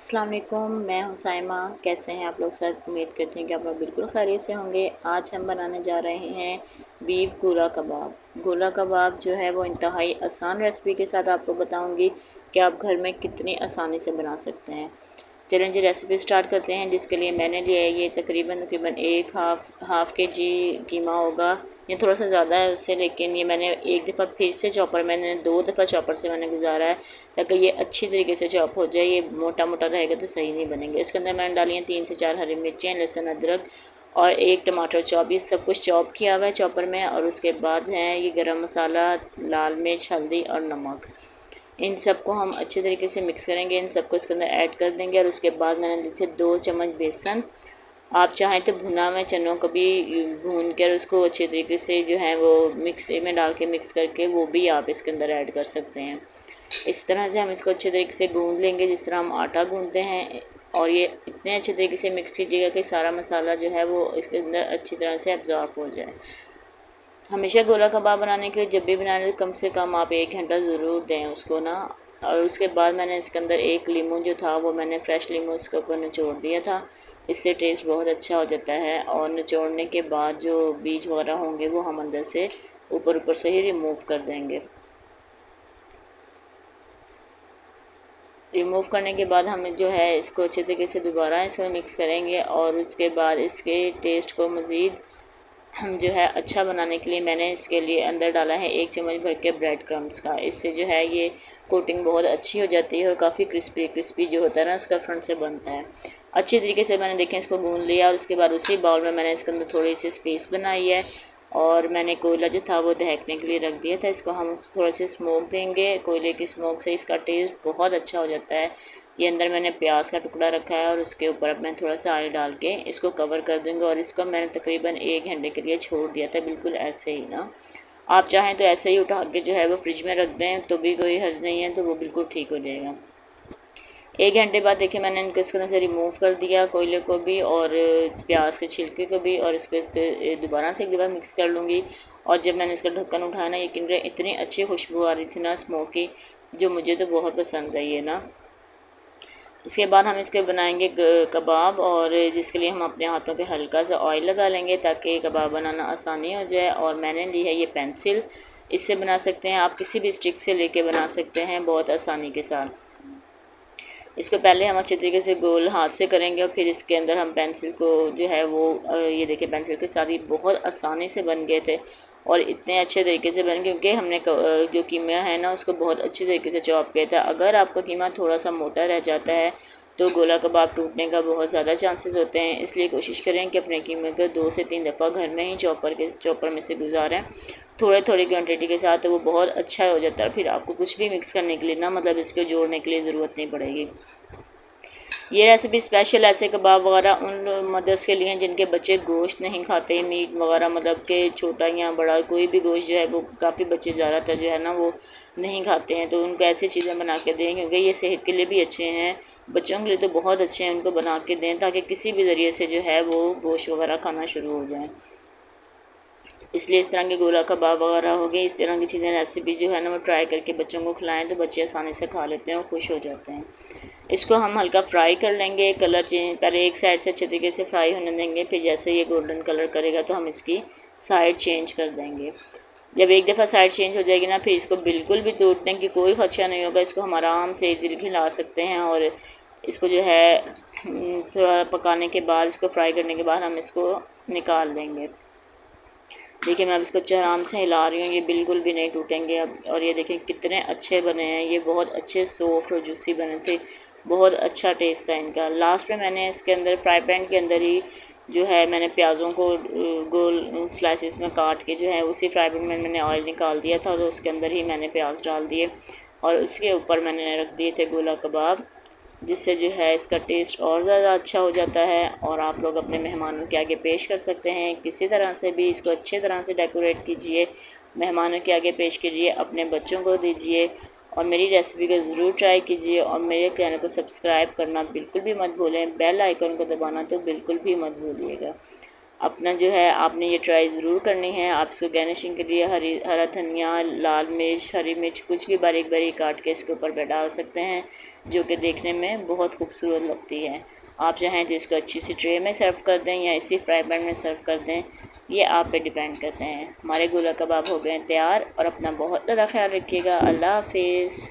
अस्सलाम वालेकुम, मैं हुसैमा। कैसे हैं आप लोग? सब उम्मीद करते हैं कि आप लोग बिल्कुल खैरियत से होंगे। आज हम बनाने जा रहे हैं बीफ गोला कबाब। गोला कबाब जो है वो इंतहाई आसान रेसिपी के साथ आपको बताऊंगी कि आप घर में कितनी आसानी से बना सकते हैं। चलें जी रेसिपी स्टार्ट करते हैं। जिसके लिए मैंने लिया है ये तकरीबन एक हाफ़ के जी कीमा होगा। ये थोड़ा सा ज़्यादा है उससे, लेकिन ये मैंने एक दफ़ा फिर से चॉपर, मैंने 2 दफ़ा चॉपर से मैंने गुजारा है ताकि ये अच्छी तरीके से चॉप हो जाए। ये मोटा मोटा रहेगा तो सही नहीं बनेंगे। इसके अंदर मैंने डाली हैं 3 से 4 हरी मिर्चें, लहसुन, अदरक और एक टमाटर चॉप। ये सब कुछ चॉप किया हुआ है चॉपर में। और उसके बाद है ये गरम मसाला, लाल मिर्च, हल्दी और नमक। इन सबको हम अच्छे तरीके से मिक्स करेंगे। इन सबको इसके अंदर ऐड कर देंगे। और उसके बाद मैंने लिखे 2 चम्मच बेसन। आप चाहें तो भुना हुआ चनों को भी भून कर उसको अच्छे तरीके से जो है वो मिक्सी में डाल के मिक्स करके वो भी आप इसके अंदर ऐड कर सकते हैं। इस तरह से हम इसको अच्छे तरीके से गूंद लेंगे जिस तरह हम आटा गूंदते हैं। और ये इतने अच्छे तरीके से मिक्स कीजिएगा कि सारा मसाला जो है वो इसके अंदर अच्छी तरह से एब्जॉर्ब हो जाए। हमेशा गोला कबाब बनाने के लिए जब भी बनाने कम से कम आप 1 घंटा ज़रूर दें उसको ना। और उसके बाद मैंने इसके अंदर एक लीमू जो था वो मैंने फ्रेश लीमू इसके ऊपर निचोड़ दिया था। इससे टेस्ट बहुत अच्छा हो जाता है। और निचोड़ने के बाद जो बीज वगैरह होंगे वो हम अंदर से ऊपर से ही रिमूव कर देंगे। रिमूव करने के बाद हमें जो है इसको अच्छे तरीके से दोबारा इसको मिक्स करेंगे। और उसके बाद इसके टेस्ट को मज़ीद हम जो है अच्छा बनाने के लिए मैंने इसके लिए अंदर डाला है 1 चम्मच भर के ब्रेड क्रम्स का। इससे जो है ये कोटिंग बहुत अच्छी हो जाती है और काफ़ी क्रिस्पी क्रिस्पी जो होता है ना उसका फ्रंट से बनता है। अच्छी तरीके से मैंने देखें इसको गूंद लिया। और उसके बाद उसी बाउल में मैंने इसके अंदर थोड़ी सी स्पेस बनाई है। और मैंने कोयला जो था वो दहकने के लिए रख दिया था। इसको हम थोड़ा सा स्मोक देंगे। कोयले की स्मोक से इसका टेस्ट बहुत अच्छा हो जाता है। ये अंदर मैंने प्याज का टुकड़ा रखा है और उसके ऊपर अब मैं थोड़ा सा ऑयल डाल के इसको कवर कर दूँगी। और इसको मैंने तकरीबन 1 घंटे के लिए छोड़ दिया था, बिल्कुल ऐसे ही ना। आप चाहें तो ऐसे ही उठा के जो है वो फ्रिज में रख दें तो भी कोई हर्ज नहीं है, तो वो बिल्कुल ठीक हो जाएगा। 1 घंटे बाद देखिए मैंने इनको इसके अंदर से रिमूव कर दिया, कोयले को भी और प्याज के छिलके को भी। और इसको दोबारा से एक दफ़ा मिक्स कर लूँगी। और जब मैंने इसका ढक्कन उठाया ना, यकीन करें इतनी अच्छी खुशबू आ रही थी ना स्मोकी, जो मुझे तो बहुत पसंद आई है ना। इसके बाद हम इसके बनाएंगे कबाब। और जिसके लिए हम अपने हाथों पे हल्का सा ऑयल लगा लेंगे ताकि कबाब बनाना आसानी हो जाए। और मैंने ली है ये पेंसिल, इससे बना सकते हैं आप, किसी भी स्टिक से लेके बना सकते हैं बहुत आसानी के साथ। इसको पहले हम अच्छे तरीके से गोल हाथ से करेंगे और फिर इसके अंदर हम पेंसिल को जो है वो ये देखिए पेंसिल के साथ ही बहुत आसानी से बन गए थे। और इतने अच्छे तरीके से बन गए क्योंकि हमने जो कीमा है ना उसको बहुत अच्छे तरीके से चॉप किया था। अगर आपका कीमा थोड़ा सा मोटा रह जाता है तो गोला कबाब टूटने का बहुत ज़्यादा चांसेस होते हैं। इसलिए कोशिश करें कि अपने कीमे को 2 से 3 दफ़ा घर में ही चॉपर में से गुजारें थोड़े थोड़ी क्वांटिटी के साथ, तो वो बहुत अच्छा हो जाता है। फिर आपको कुछ भी मिक्स करने के लिए ना, मतलब इसको जोड़ने के लिए ज़रूरत नहीं पड़ेगी। ये रेसिपी स्पेशल ऐसे कबाब वगैरह उन मदर्स के लिए हैं जिनके बच्चे गोश्त नहीं खाते, मीट वगैरह, मतलब कि छोटा या बड़ा कोई भी गोश्त जो है वो काफ़ी बच्चे ज़्यादातर जो है ना वो नहीं खाते हैं। तो उनको ऐसी चीज़ें बना के दें क्योंकि ये सेहत के लिए भी अच्छे हैं, बच्चों के लिए तो बहुत अच्छे हैं। उनको बना के दें ताकि किसी भी ज़रिए से जो है वो गोश्त वगैरह खाना शुरू हो जाए। इसलिए इस तरह के गोला कबाब वगैरह हो गए, इस तरह की चीज़ें रेसिपी जो है ना वो ट्राई करके बच्चों को खिलाएं तो बच्चे आसानी से खा लेते हैं और खुश हो जाते हैं। इसको हम हल्का फ्राई कर लेंगे, कलर चेंज, पहले एक साइड से अच्छे तरीके से फ्राई होने देंगे, फिर जैसे ये गोल्डन कलर करेगा तो हम इसकी साइड चेंज कर देंगे। जब एक दफ़ा साइड चेंज हो जाएगी ना, फिर इसको बिल्कुल भी टूटने की कोई खदशा नहीं होगा। इसको हम आराम से इजीली खिला सकते हैं। और इसको जो है थोड़ा पकाने के बाद, इसको फ्राई करने के बाद हम इसको निकाल देंगे। देखिए मैं अब इसको आराम से हिला रही हूँ, ये बिल्कुल भी नहीं टूटेंगे अब। और ये देखें कितने अच्छे बने हैं, ये बहुत अच्छे सॉफ्ट और जूसी बने थे, बहुत अच्छा टेस्ट था इनका। लास्ट में मैंने इसके अंदर फ्राई पैन के अंदर ही जो है मैंने प्याज़ों को गोल स्लाइसिस में काट के जो है उसी फ्राई पैन में मैंने ऑयल निकाल दिया था, तो उसके अंदर ही मैंने प्याज डाल दिए और उसके ऊपर मैंने रख दिए थे गोला कबाब, जिससे जो है इसका टेस्ट और ज़्यादा अच्छा हो जाता है। और आप लोग अपने मेहमानों के आगे पेश कर सकते हैं किसी तरह से भी। इसको अच्छे तरह से डेकोरेट कीजिए, मेहमानों के आगे पेश कीजिए, अपने बच्चों को दीजिए। और मेरी रेसिपी को ज़रूर ट्राई कीजिए। और मेरे चैनल को सब्सक्राइब करना बिल्कुल भी मत भूलें, बेल आइकन को दबाना तो बिल्कुल भी मत भूलिएगा। अपना जो है आपने ये ट्राई ज़रूर करनी है। आप इसको गार्निशिंग के लिए हरा धनिया, लाल मिर्च, हरी मिर्च कुछ भी बारीक बारीक काट के इसके ऊपर पे डाल सकते हैं, जो कि देखने में बहुत खूबसूरत लगती है। आप चाहें तो इसको अच्छी सी ट्रे में सर्व कर दें या इसी फ्राई पैन में सर्व कर दें, ये आप पे डिपेंड करते हैं। हमारे गोला कबाब हो गए तैयार और अपना बहुत ज़्यादा ख्याल रखिएगा। अल्लाह हाफिज़।